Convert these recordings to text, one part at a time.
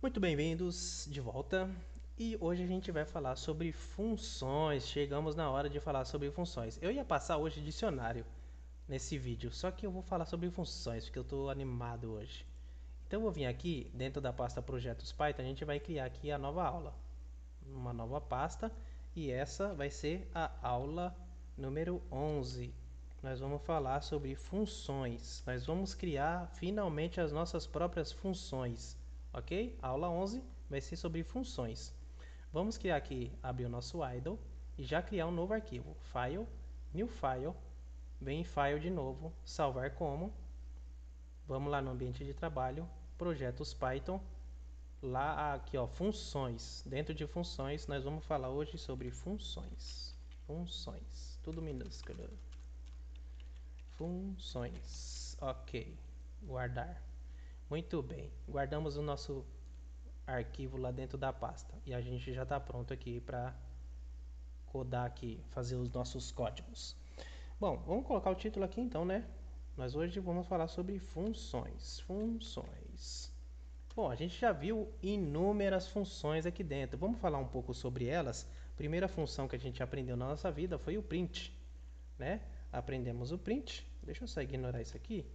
Muito bem-vindos de volta e hoje a gente vai falar sobre funções. Chegamos na hora de falar sobre funções. Eu ia passar hoje dicionário nesse vídeo, só que eu vou falar sobre funções porque eu estou animado hoje. Então eu vou vir aqui dentro da pasta Projetos Python, a gente vai criar aqui a nova aula, uma nova pasta, e essa vai ser a aula número 11. Nós vamos falar sobre funções. Nós vamos criar finalmente as nossas próprias funções. Ok? A aula 11 vai ser sobre funções. Vamos criar aqui, abrir o nosso idle e já criar um novo arquivo. File, New File, vem em File de novo, salvar como. Vamos lá no ambiente de trabalho, Projetos Python. Lá aqui, ó, funções. Dentro de funções, nós vamos falar hoje sobre funções. Funções, tudo minúsculo. Funções. Ok. Guardar. Muito bem. Guardamos o nosso arquivo lá dentro da pasta. E a gente já está pronto aqui para codar aqui, fazer os nossos códigos. Bom, vamos colocar o título aqui então, né? Nós hoje vamos falar sobre funções. Funções. Bom, a gente já viu inúmeras funções aqui dentro. Vamos falar um pouco sobre elas. A primeira função que a gente aprendeu na nossa vida foi o print, né? Aprendemos o print. Deixa eu só ignorar isso aqui.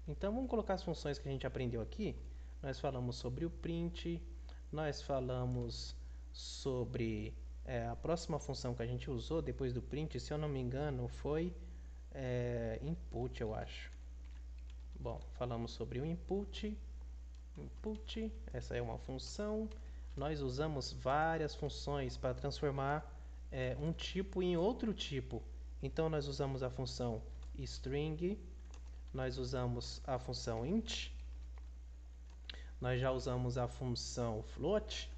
Então, vamos colocar as funções que a gente aprendeu aqui. Nós falamos sobre o print, nós falamos sobre a próxima função que a gente usou depois do print, se eu não me engano, foi input, eu acho. Bom, falamos sobre o input, essa é uma função. Nós usamos várias funções para transformar um tipo em outro tipo. Então, nós usamos a função string, nós usamos a função int, nós já usamos a função float.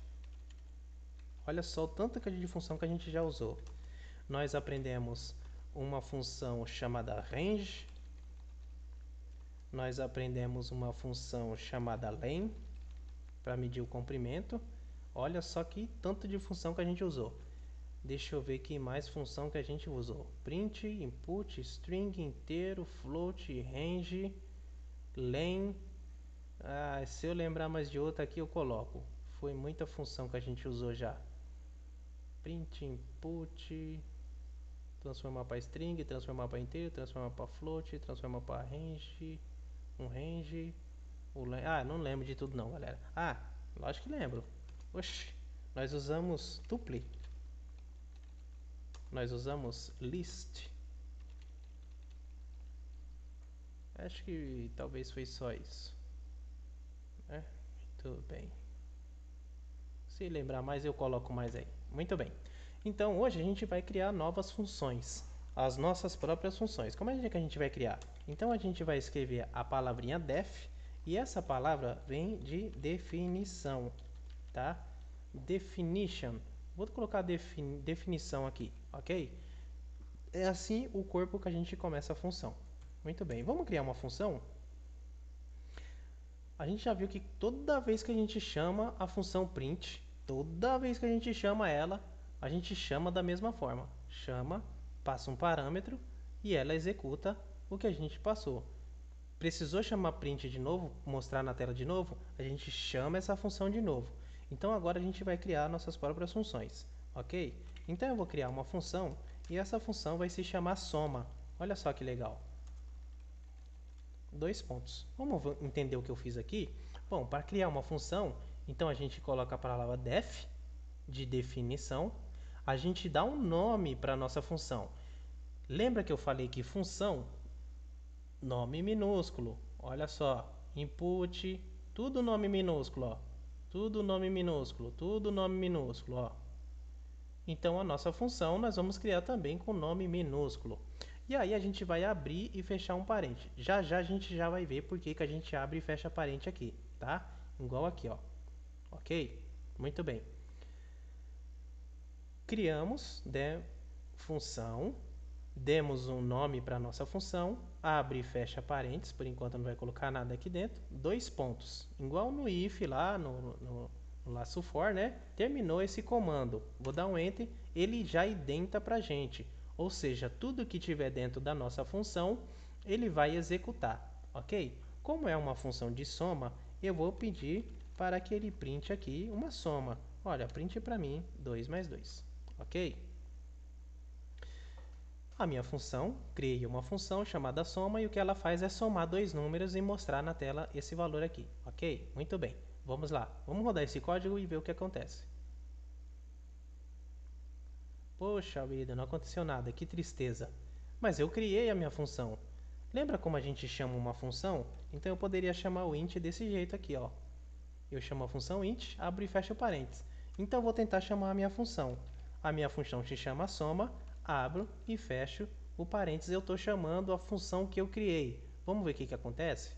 Olha só o tanto de função que a gente já usou. Nós aprendemos uma função chamada range, nós aprendemos uma função chamada len, para medir o comprimento. Olha só que tanto de função que a gente usou. Deixa eu ver que mais função que a gente usou. Print, input, string, inteiro, float, range, len. Se eu lembrar mais de outra aqui eu coloco. Foi muita função que a gente usou já. Print, input, transformar para string, transformar para inteiro, transformar para float, transformar para range, range. Não lembro de tudo não, galera. Lógico que lembro. Oxi, nós usamos tuple. Nós usamos list. Acho que talvez foi só isso. Muito bem. Se lembrar mais, eu coloco mais aí. Muito bem. Então, hoje a gente vai criar novas funções. As nossas próprias funções. Como é que a gente vai criar? Então, a gente vai escrever a palavrinha def. E essa palavra vem de definição. Tá? Definition. Vou colocar definição aqui, ok? É assim o corpo que a gente começa a função. Muito bem. Vamos criar uma função? A gente já viu que toda vez que a gente chama a função print, toda vez que a gente chama ela, a gente chama da mesma forma. Chama, passa um parâmetro e ela executa o que a gente passou. Precisou chamar print de novo, mostrar na tela de novo, a gente chama essa função de novo. Então agora a gente vai criar nossas próprias funções, ok? Então eu vou criar uma função e essa função vai se chamar soma. Olha só que legal. Dois pontos. Vamos entender o que eu fiz aqui? Bom, para criar uma função, então a gente coloca a palavra def, de definição. A gente dá um nome para a nossa função. Lembra que eu falei que função, nome minúsculo. Olha só, input, tudo nome minúsculo, ó. Tudo nome minúsculo, tudo nome minúsculo, ó. Então a nossa função nós vamos criar também com nome minúsculo. E aí a gente vai abrir e fechar um parente. Já já a gente já vai ver por que a gente abre e fecha parente aqui, tá? Igual aqui, ó. Ok? Muito bem. Criamos função, demos um nome para a nossa função, abre e fecha parênteses, por enquanto não vai colocar nada aqui dentro, dois pontos, igual no if lá, no laço for, né? Terminou esse comando, vou dar um enter, ele já identa para a gente, ou seja, tudo que tiver dentro da nossa função, ele vai executar, ok? Como é uma função de soma, eu vou pedir para que ele printe aqui uma soma. Olha, printe para mim 2 mais 2, ok? A minha função, criei uma função chamada soma e o que ela faz é somar dois números e mostrar na tela esse valor aqui, ok? Muito bem, vamos lá. Vamos rodar esse código e ver o que acontece. Poxa vida, não aconteceu nada, que tristeza. Mas eu criei a minha função. Lembra como a gente chama uma função? Então eu poderia chamar o int desse jeito aqui, ó. Eu chamo a função int, abro e fecho parênteses. Então eu vou tentar chamar a minha função. A minha função se chama soma, abro e fecho o parênteses. Eu estou chamando a função que eu criei. Vamos ver o que acontece?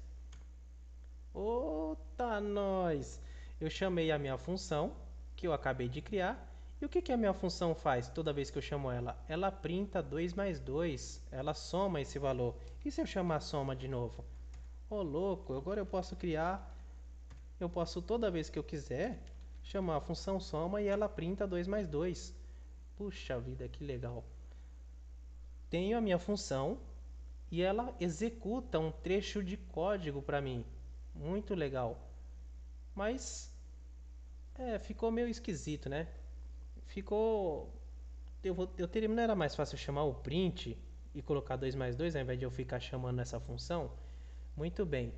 Ota, nós! Eu chamei a minha função, que eu acabei de criar. E o que a minha função faz toda vez que eu chamo ela? Ela printa 2 mais 2. Ela soma esse valor. E se eu chamar a soma de novo? Ô, louco, agora eu posso criar... Eu posso, toda vez que eu quiser, chamar a função soma e ela printa 2 mais 2. Puxa vida, que legal. Tenho a minha função e ela executa um trecho de código para mim. Muito legal. Mas ficou meio esquisito, né? Ficou... Eu teria, não era mais fácil chamar o print e colocar 2 mais 2 ao invés de eu ficar chamando essa função? Muito bem.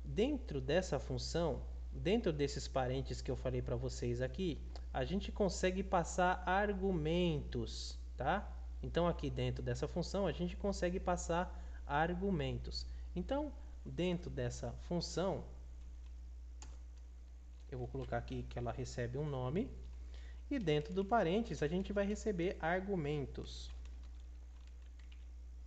Dentro dessa função, dentro desses parênteses que eu falei para vocês aqui, a gente consegue passar argumentos, tá? Então aqui dentro dessa função a gente consegue passar argumentos. Então, dentro dessa função, eu vou colocar aqui que ela recebe um nome e dentro do parênteses a gente vai receber argumentos.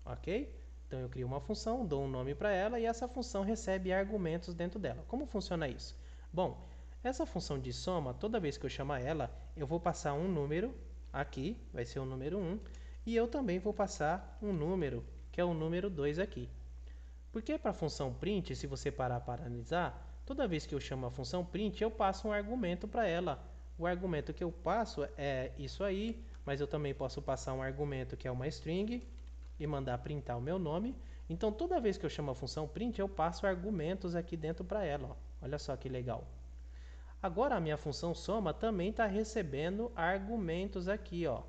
OK? Então eu crio uma função, dou um nome para ela e essa função recebe argumentos dentro dela. Como funciona isso? Bom, essa função de soma, toda vez que eu chamar ela, eu vou passar um número, aqui vai ser o número 1, e eu também vou passar um número, que é o número 2 aqui. Porque para a função print, se você parar para analisar, toda vez que eu chamo a função print, eu passo um argumento para ela. O argumento que eu passo é isso aí, mas eu também posso passar um argumento que é uma string, e mandar printar o meu nome. Então, toda vez que eu chamo a função print, eu passo argumentos aqui dentro para ela. Ó. Olha só que legal. Agora, a minha função soma também está recebendo argumentos aqui. Ó.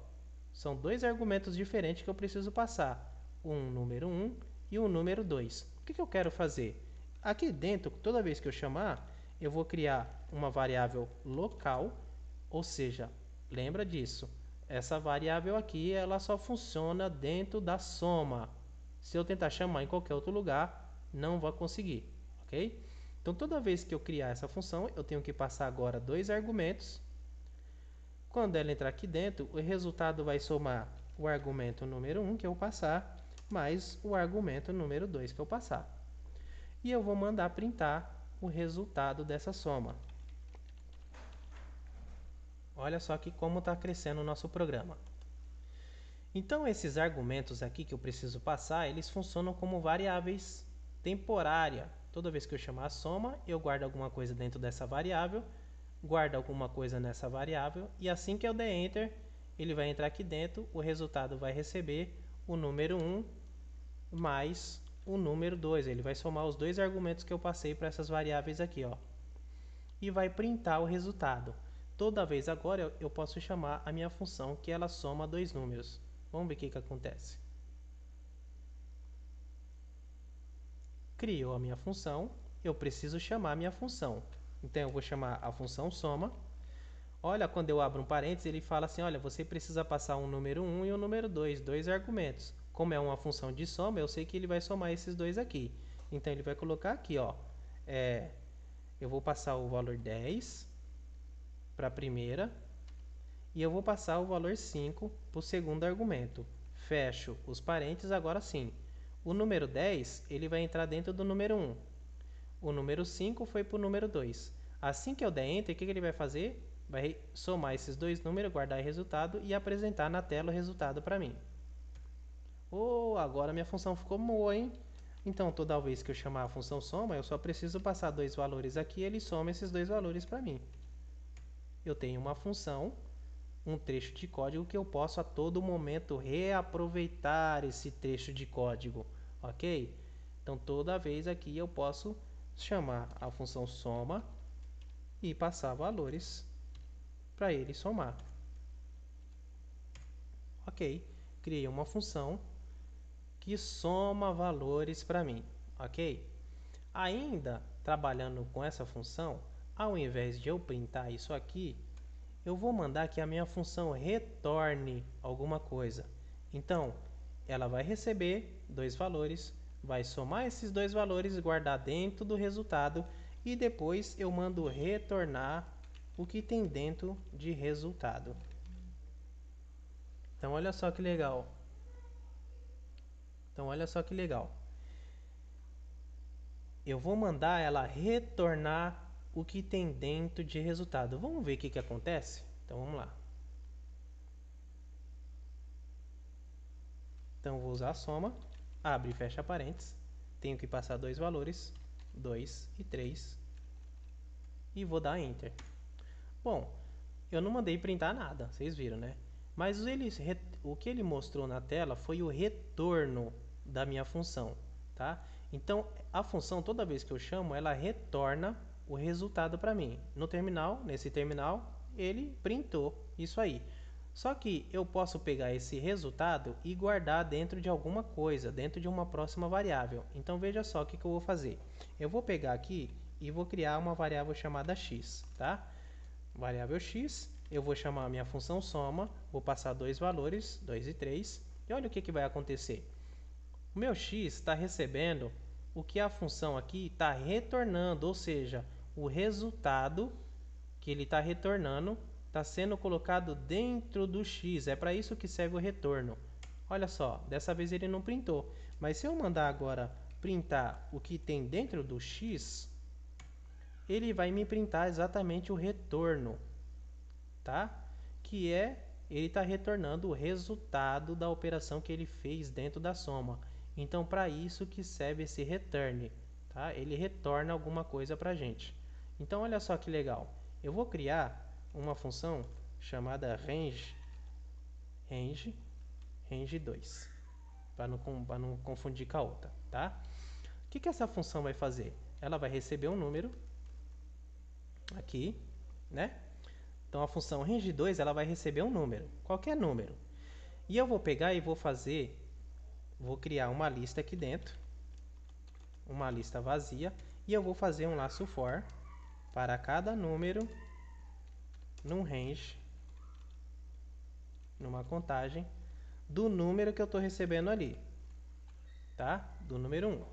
São dois argumentos diferentes que eu preciso passar. Um número 1 e um número 2. O que eu quero fazer? Aqui dentro, toda vez que eu chamar, eu vou criar uma variável local, ou seja, lembra disso. Essa variável aqui, ela só funciona dentro da soma. Se eu tentar chamar em qualquer outro lugar, não vai conseguir, ok? Então, toda vez que eu criar essa função, eu tenho que passar agora dois argumentos. Quando ela entrar aqui dentro, o resultado vai somar o argumento número 1 que eu passar, mais o argumento número 2 que eu passar. E eu vou mandar printar o resultado dessa soma. Olha só aqui como está crescendo o nosso programa. Então, esses argumentos aqui que eu preciso passar, eles funcionam como variáveis temporárias. Toda vez que eu chamar a soma, eu guardo alguma coisa dentro dessa variável, guardo alguma coisa nessa variável, e assim que eu der Enter, ele vai entrar aqui dentro, o resultado vai receber o número 1 mais o número 2. Ele vai somar os dois argumentos que eu passei para essas variáveis aqui, ó. E vai printar o resultado. Toda vez agora eu posso chamar a minha função que ela soma dois números. Vamos ver o que acontece. Criou a minha função, eu preciso chamar a minha função. Então eu vou chamar a função soma. Olha, quando eu abro um parênteses, ele fala assim, olha, você precisa passar um número 1 e um número 2, dois argumentos. Como é uma função de soma, eu sei que ele vai somar esses dois aqui. Então ele vai colocar aqui, ó, eu vou passar o valor 10 para a primeira e eu vou passar o valor 5 para o segundo argumento. Fecho os parênteses, agora sim. O número 10, ele vai entrar dentro do número 1. O número 5 foi para o número 2. Assim que eu der Enter, o que ele vai fazer? Vai somar esses dois números, guardar o resultado e apresentar na tela o resultado para mim. Oh, agora minha função ficou boa, hein? Então, toda vez que eu chamar a função soma, eu só preciso passar dois valores aqui e ele soma esses dois valores para mim. Eu tenho uma função, um trecho de código que eu posso a todo momento reaproveitar esse trecho de código, ok? Então, toda vez aqui eu posso chamar a função soma e passar valores para ele somar. Ok, criei uma função que soma valores para mim, ok? Ainda trabalhando com essa função, ao invés de eu printar isso aqui, eu vou mandar que a minha função retorne alguma coisa. Então, ela vai receber dois valores, vai somar esses dois valores e guardar dentro do resultado, e depois eu mando retornar o que tem dentro de resultado. Então, olha só que legal. Eu vou mandar ela retornar o que tem dentro de resultado. Vamos ver o que acontece? Então, vamos lá. Então, vou usar a soma, abre e fecha parênteses, tenho que passar dois valores, 2 e 3, e vou dar Enter. Bom, eu não mandei printar nada, vocês viram, né? Mas o que ele mostrou na tela foi o retorno da minha função, tá? Então, a função, toda vez que eu chamo, ela retorna o resultado para mim. No terminal, nesse terminal, ele printou isso aí. Só que eu posso pegar esse resultado e guardar dentro de alguma coisa, dentro de uma próxima variável. Então, veja só o que eu vou fazer. Eu vou pegar aqui e vou criar uma variável chamada x, tá? Variável x, eu vou chamar a minha função soma, vou passar dois valores, 2 e 3, e olha o que vai acontecer. O meu x está recebendo o que a função aqui está retornando, ou seja, o resultado que ele está retornando está sendo colocado dentro do x. É para isso que serve o retorno. Olha só, dessa vez ele não printou. Mas se eu mandar agora printar o que tem dentro do x, ele vai me printar exatamente o retorno, tá? Que é, ele está retornando o resultado da operação que ele fez dentro da soma. Então, para isso que serve esse return, tá? Ele retorna alguma coisa para a gente. Então, olha só que legal. Eu vou criar uma função chamada range2, para não confundir com a outra, tá? O que essa função vai fazer? Ela vai receber um número aqui, né? Então a função range2 ela vai receber um número, qualquer número. E eu vou pegar e vou criar uma lista aqui dentro, uma lista vazia, e eu vou fazer um laço for para cada número num range, numa contagem do número que eu estou recebendo ali, tá? Do número 1.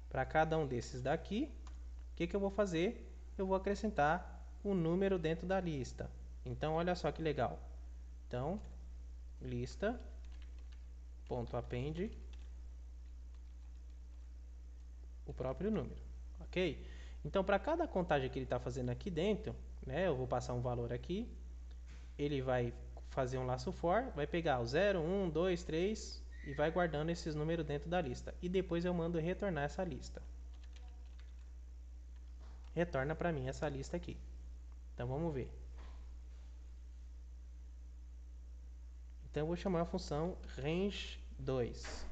Para cada um desses daqui, o que eu vou fazer? Eu vou acrescentar um número dentro da lista. Então, olha só que legal. Então, lista.append o próprio número, ok? Então, para cada contagem que ele está fazendo aqui dentro, né, eu vou passar um valor aqui, ele vai fazer um laço for, vai pegar o 0, 1, 2, 3 e vai guardando esses números dentro da lista. E depois eu mando retornar essa lista. Retorna para mim essa lista aqui. Então, vamos ver. Então, eu vou chamar a função range2.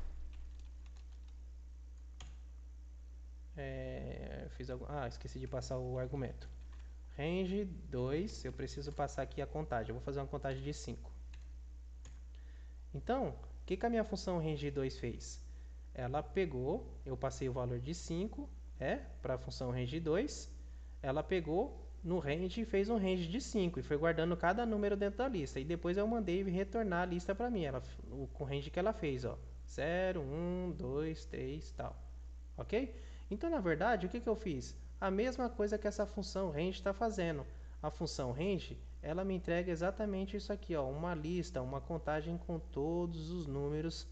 Esqueci de passar o argumento. Range2, eu preciso passar aqui a contagem. Eu vou fazer uma contagem de 5. Então, o que a minha função range2 fez? Ela pegou, eu passei o valor de 5 para a função range2. Ela pegou no range e fez um range de 5 e foi guardando cada número dentro da lista. E depois eu mandei retornar a lista para mim, com o range que ela fez, ó, 0, 1, 2, 3 e tal. Ok? Então, na verdade, o que eu fiz? A mesma coisa que essa função range está fazendo. A função range, ela me entrega exatamente isso aqui, ó, uma lista, uma contagem com todos os números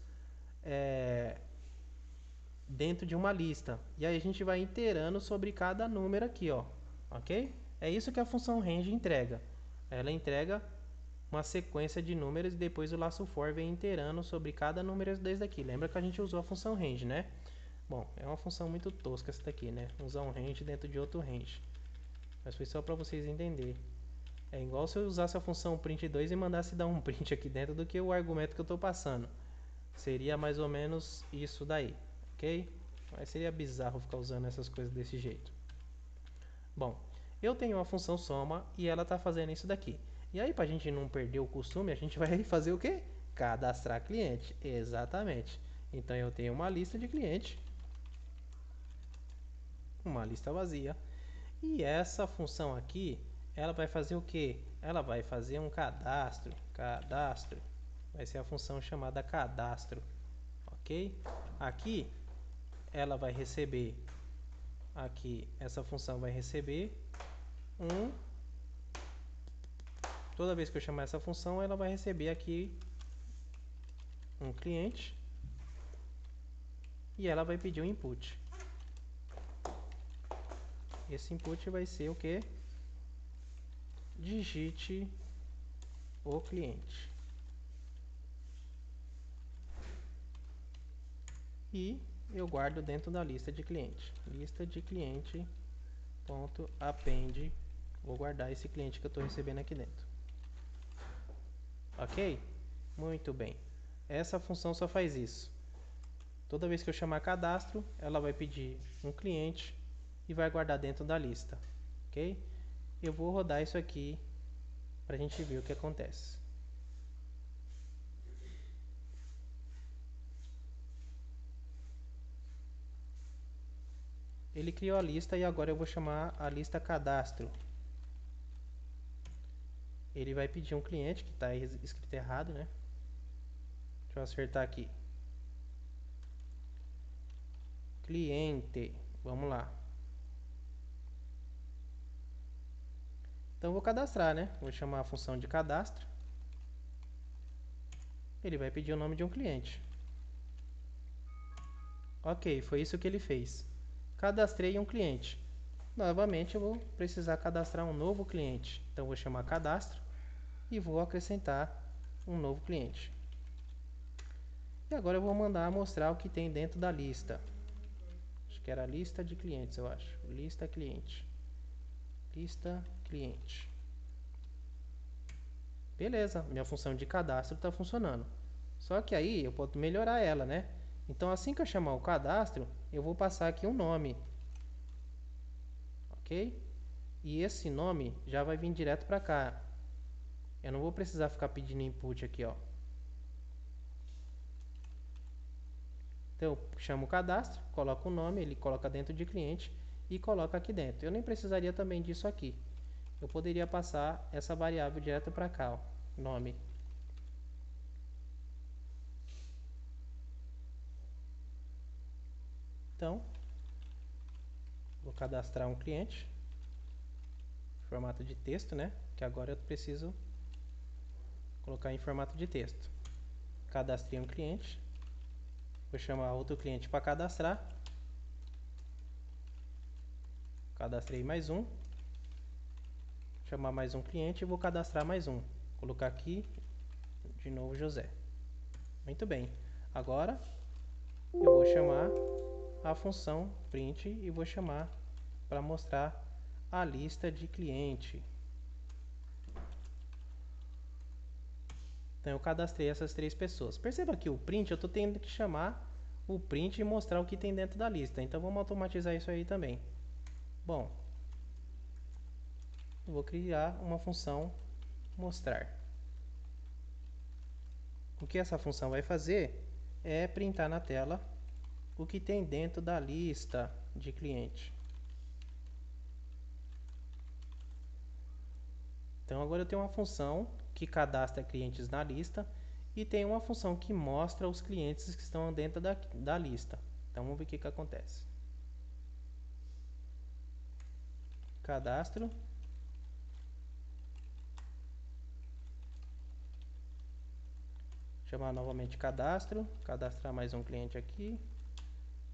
dentro de uma lista. E aí a gente vai iterando sobre cada número aqui, ó, ok? É isso que a função range entrega. Ela entrega uma sequência de números e depois o laço for vem iterando sobre cada número desde aqui. Lembra que a gente usou a função range, né? Bom, é uma função muito tosca essa daqui, né? Usar um range dentro de outro range. Mas foi só para vocês entenderem. É igual se eu usasse a função print2 e mandasse dar um print aqui dentro do que o argumento que eu estou passando. Seria mais ou menos isso daí, ok? Mas seria bizarro ficar usando essas coisas desse jeito. Bom, Eu tenho a função soma e ela está fazendo isso daqui. E aí, para a gente não perder o costume, a gente vai fazer o quê? Cadastrar cliente. Exatamente. Então, eu tenho uma lista de cliente, uma lista vazia. E essa função aqui, ela vai fazer o quê? Ela vai fazer um cadastro. Cadastro. Vai ser a função chamada cadastro. Ok? Aqui, ela vai receber. Aqui, essa função vai receber um. Toda vez que eu chamar essa função, ela vai receber aqui um cliente e ela vai pedir um input. Esse input vai ser o que? Digite o cliente. E eu guardo dentro da lista de cliente. Lista de cliente ponto append. Vou guardar esse cliente que eu estou recebendo aqui dentro. Ok? Muito bem. Essa função só faz isso. Toda vez que eu chamar cadastro, ela vai pedir um cliente e vai guardar dentro da lista. Ok? Eu vou rodar isso aqui para a gente ver o que acontece. Ele criou a lista e agora eu vou chamar a lista cadastro. Ele vai pedir um cliente, que está escrito errado, né? Deixa eu acertar aqui. Cliente. Vamos lá. Então eu vou cadastrar, né? Vou chamar a função de cadastro. Ele vai pedir o nome de um cliente. Ok, foi isso que ele fez. Cadastrei um cliente. Novamente eu vou precisar cadastrar um novo cliente. Então vou chamar cadastro e vou acrescentar um novo cliente. E agora eu vou mandar mostrar o que tem dentro da lista. Acho que era lista de clientes, eu acho. Lista cliente. Lista cliente. Beleza, minha função de cadastro está funcionando. Só que aí eu posso melhorar ela, né? Então assim que eu chamar o cadastro, eu vou passar aqui um nome. Ok? E esse nome já vai vir direto para cá. Eu não vou precisar ficar pedindo input aqui, ó. Então eu chamo o cadastro, coloco o nome, ele coloca dentro de cliente e coloca aqui dentro. Eu nem precisaria também disso aqui. Eu poderia passar essa variável direto para cá, ó, nome. Então, vou cadastrar um cliente, formato de texto, né? Que agora eu preciso colocar em formato de texto. Cadastrei um cliente, vou chamar outro cliente para cadastrar. Cadastrei mais um, chamar mais um cliente e vou cadastrar mais um. Colocar aqui de novo José. Muito bem. Agora eu vou chamar a função print e vou chamar para mostrar a lista de cliente. Então eu cadastrei essas três pessoas. Perceba que o print eu estou tendo que chamar o print e mostrar o que tem dentro da lista. Então vamos automatizar isso aí também. Bom, eu vou criar uma função mostrar. O que essa função vai fazer é printar na tela o que tem dentro da lista de cliente. Então agora eu tenho uma função que cadastra clientes na lista e tem uma função que mostra os clientes que estão dentro da lista. Então vamos ver o que acontece. Cadastro. Chamar novamente cadastro. Cadastrar mais um cliente aqui.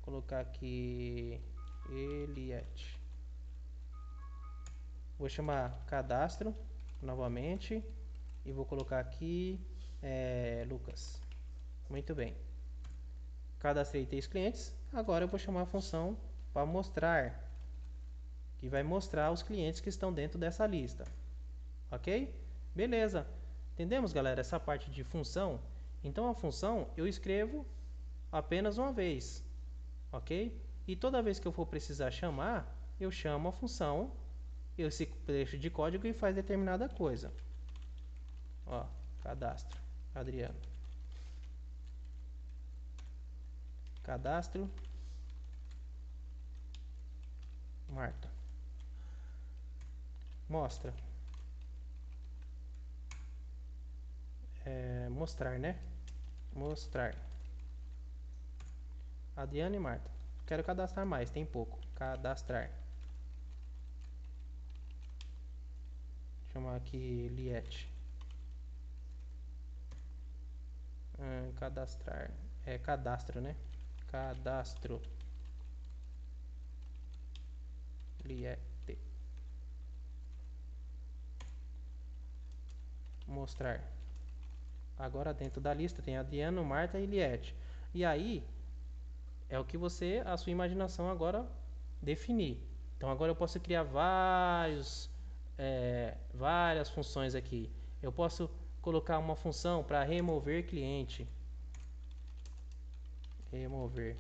Colocar aqui Eliette. Vou chamar cadastro novamente. E vou colocar aqui Lucas. Muito bem. Cadastrei 3 clientes. Agora eu vou chamar a função para mostrar, que vai mostrar os clientes que estão dentro dessa lista. Ok? Beleza. Entendemos, galera, essa parte de função? Então a função eu escrevo apenas uma vez. Ok? E toda vez que eu for precisar chamar, eu chamo a função esse trecho de código e faz determinada coisa. Ó, cadastro, Adriano. Cadastro, Marta. Mostra. Mostrar, né? Mostrar. Adriano e Marta. Quero cadastrar mais, tem pouco. Cadastrar. Chamar aqui Liette. Cadastrar. É cadastro, né? Cadastro. Liette. Mostrar. Agora dentro da lista tem Adriano, Marta e Liette. E aí é o que você, a sua imaginação agora definir. Então agora eu posso criar várias funções aqui. Eu posso colocar uma função para remover cliente. Remover.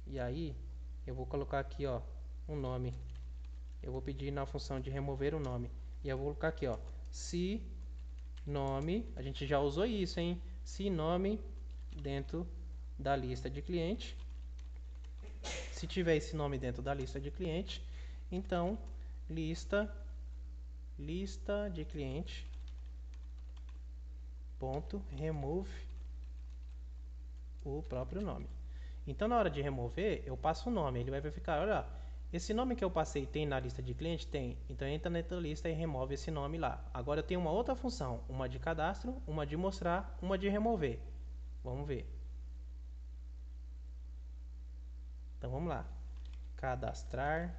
E aí eu vou colocar aqui, ó, um nome. Eu vou pedir na função de remover o nome. E eu vou colocar aqui, ó, se nome, a gente já usou isso, hein? Se nome dentro da lista de cliente. Se tiver esse nome dentro da lista de cliente, então lista de cliente ponto remove o próprio nome. Então na hora de remover, eu passo o nome, ele vai verificar, olha, esse nome que eu passei tem na lista de cliente? Tem. Então entra nessa lista e remove esse nome lá. Agora eu tenho uma outra função, uma de cadastro, uma de mostrar, uma de remover. Vamos ver. Então vamos lá. Cadastrar.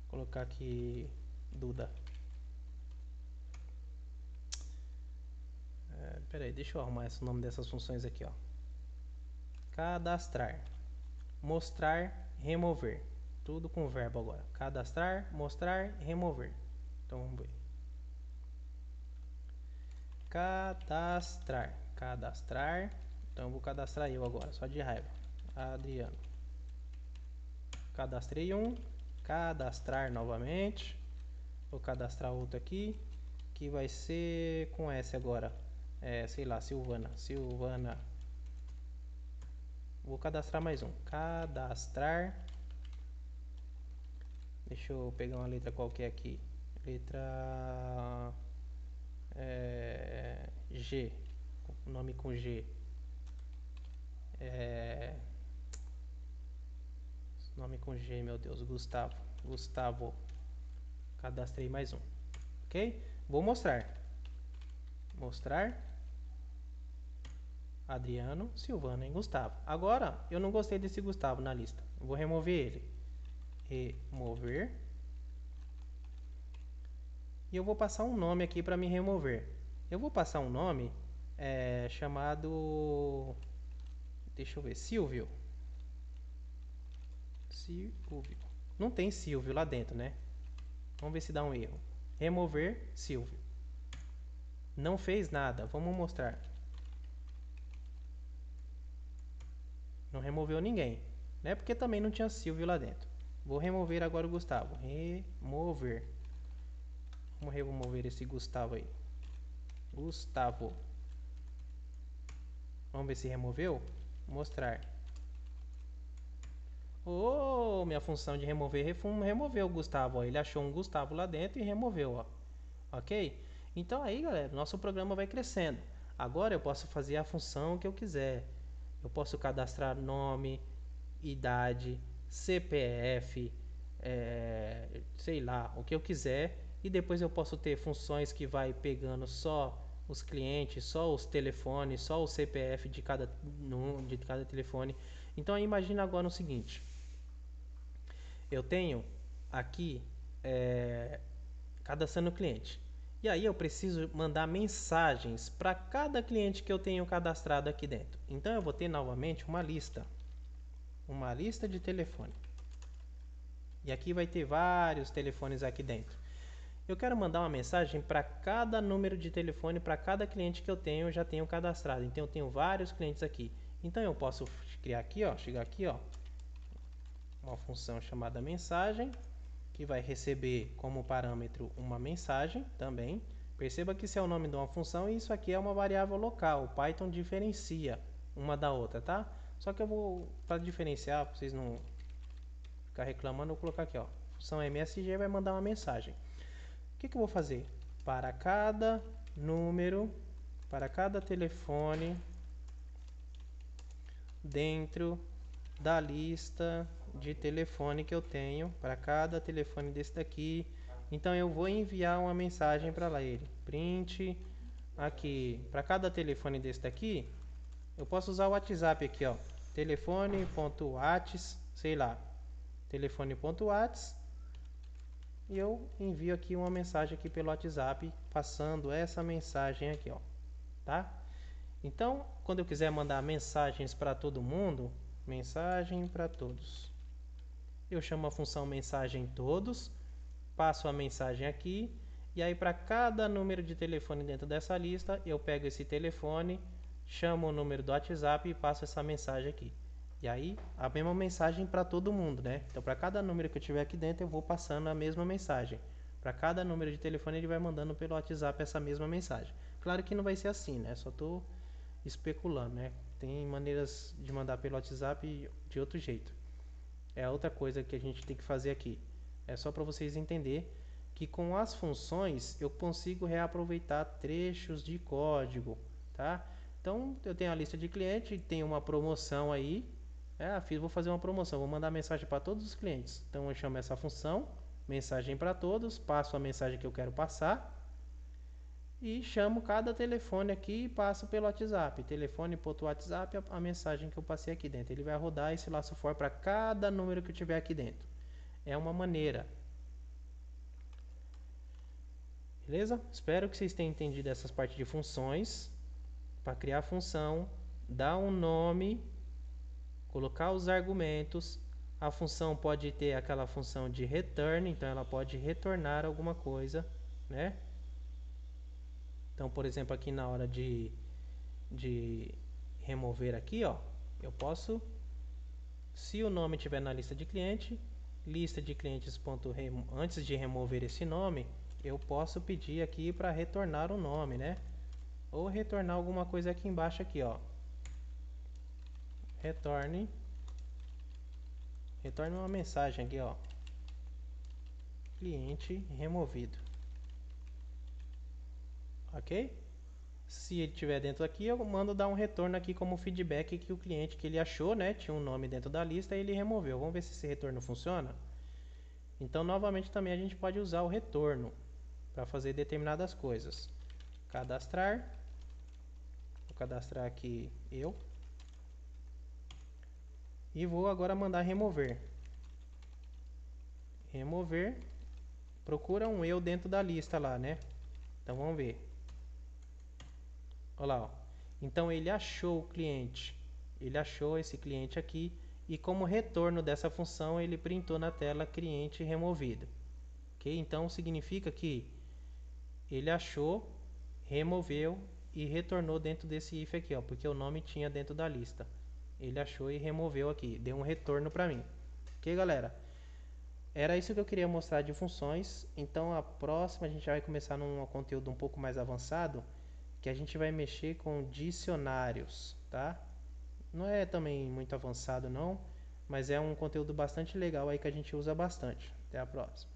Vou colocar aqui Duda. Peraí, deixa eu arrumar esse nome dessas funções aqui, ó. Cadastrar. Mostrar, remover. Tudo com verbo agora. Cadastrar, mostrar, remover. Então vamos ver. Cadastrar. Cadastrar. Então eu vou cadastrar eu agora, só de raiva. Adriano. Cadastrei um. Cadastrar novamente. Vou cadastrar outro aqui. Que vai ser com S agora. Sei lá, Silvana. Silvana. Vou cadastrar mais um. Cadastrar. Deixa eu pegar uma letra qualquer aqui. Letra G. Nome com G. Nome com G, meu Deus. Gustavo. Gustavo. Cadastrei mais um. Ok? Vou mostrar. Mostrar. Adriano, Silvana e Gustavo. Agora, eu não gostei desse Gustavo na lista. Vou remover ele. Remover. E eu vou passar um nome aqui para me remover. Eu vou passar um nome chamado... Deixa eu ver. Silvio. Silvio. Não tem Silvio lá dentro, né? Vamos ver se dá um erro. Remover Silvio. Não fez nada. Vamos mostrar. Não removeu ninguém, né? Porque também não tinha Silvio lá dentro. Vou remover agora o Gustavo. Remover. Vamos remover esse Gustavo aí. Gustavo. Vamos ver se removeu. Mostrar. Oh, minha função de remover removeu o Gustavo. Ó. Ele achou um Gustavo lá dentro e removeu. Ó. Ok? Então aí, galera, nosso programa vai crescendo. Agora eu posso fazer a função que eu quiser. Eu posso cadastrar nome, idade, CPF, sei lá, o que eu quiser. E depois eu posso ter funções que vai pegando só os clientes, só os telefones, só o CPF de cada telefone. Então imagina agora o seguinte. Eu tenho aqui cadastrando cliente. E aí eu preciso mandar mensagens para cada cliente que eu tenho cadastrado aqui dentro. Então eu vou ter novamente uma lista de telefone. E aqui vai ter vários telefones aqui dentro. Eu quero mandar uma mensagem para cada número de telefone, para cada cliente que eu já tenho cadastrado. Então eu tenho vários clientes aqui. Então eu posso criar aqui, ó, chegar aqui, ó, uma função chamada mensagem, que vai receber como parâmetro uma mensagem também. Perceba que isso é o nome de uma função e isso aqui é uma variável local. O Python diferencia uma da outra, tá? Só que eu vou, para diferenciar, para vocês não ficar reclamando, eu vou colocar aqui, ó. Função MSG vai mandar uma mensagem. O que eu vou fazer? Para cada número, para cada telefone dentro da lista de telefone que eu tenho, para cada telefone desse daqui, então eu vou enviar uma mensagem para lá, ele print aqui, para cada telefone desse daqui, eu posso usar o WhatsApp aqui, ó, telefone.whats, sei lá, telefone.whats, e eu envio aqui uma mensagem aqui pelo WhatsApp, passando essa mensagem aqui, ó, tá? Então, quando eu quiser mandar mensagens para todo mundo, mensagem para todos, eu chamo a função mensagem todos, passo a mensagem aqui, e aí para cada número de telefone dentro dessa lista, eu pego esse telefone, chamo o número do WhatsApp e passo essa mensagem aqui. E aí, a mesma mensagem para todo mundo, né? Então, para cada número que eu tiver aqui dentro, eu vou passando a mesma mensagem. Para cada número de telefone, ele vai mandando pelo WhatsApp essa mesma mensagem. Claro que não vai ser assim, né? Só estou especulando, né? Tem maneiras de mandar pelo WhatsApp de outro jeito. É outra coisa que a gente tem que fazer aqui. É só para vocês entenderem que com as funções eu consigo reaproveitar trechos de código, tá? Então eu tenho a lista de clientes, tem uma promoção aí, vou fazer uma promoção, vou mandar mensagem para todos os clientes. Então eu chamo essa função, mensagem para todos, passo a mensagem que eu quero passar e chamo cada telefone aqui e passo pelo WhatsApp. Telefone.whatsapp, a mensagem que eu passei aqui dentro. Ele vai rodar esse laço for para cada número que eu tiver aqui dentro. É uma maneira. Beleza? Espero que vocês tenham entendido essas partes de funções. Para criar a função, dar um nome, colocar os argumentos. A função pode ter aquela função de return, então ela pode retornar alguma coisa, né? Então, por exemplo, aqui na hora de remover aqui, ó, eu posso, se o nome estiver na lista de cliente, lista de clientes antes de remover esse nome, eu posso pedir aqui para retornar o nome, né? Ou retornar alguma coisa aqui embaixo aqui, ó. Retorne uma mensagem aqui, ó. Cliente removido. OK? Se ele estiver dentro aqui, eu mando dar um retorno aqui como feedback que o cliente que ele achou, né, tinha um nome dentro da lista e ele removeu. Vamos ver se esse retorno funciona? Então, novamente, também a gente pode usar o retorno para fazer determinadas coisas. Cadastrar. Vou cadastrar aqui eu. E vou agora mandar remover. Remover. Procura um eu dentro da lista lá, né? Então, vamos ver. Olha lá, ó. Então ele achou o cliente, ele achou esse cliente aqui e como retorno dessa função ele printou na tela cliente removido. Ok? Então significa que ele achou, removeu e retornou dentro desse if aqui, ó, porque o nome tinha dentro da lista. Ele achou e removeu aqui, deu um retorno para mim. Ok, galera? Era isso que eu queria mostrar de funções. Então a próxima a gente vai começar num conteúdo um pouco mais avançado, que a gente vai mexer com dicionários, tá? Não é também muito avançado não, mas é um conteúdo bastante legal aí que a gente usa bastante. Até a próxima.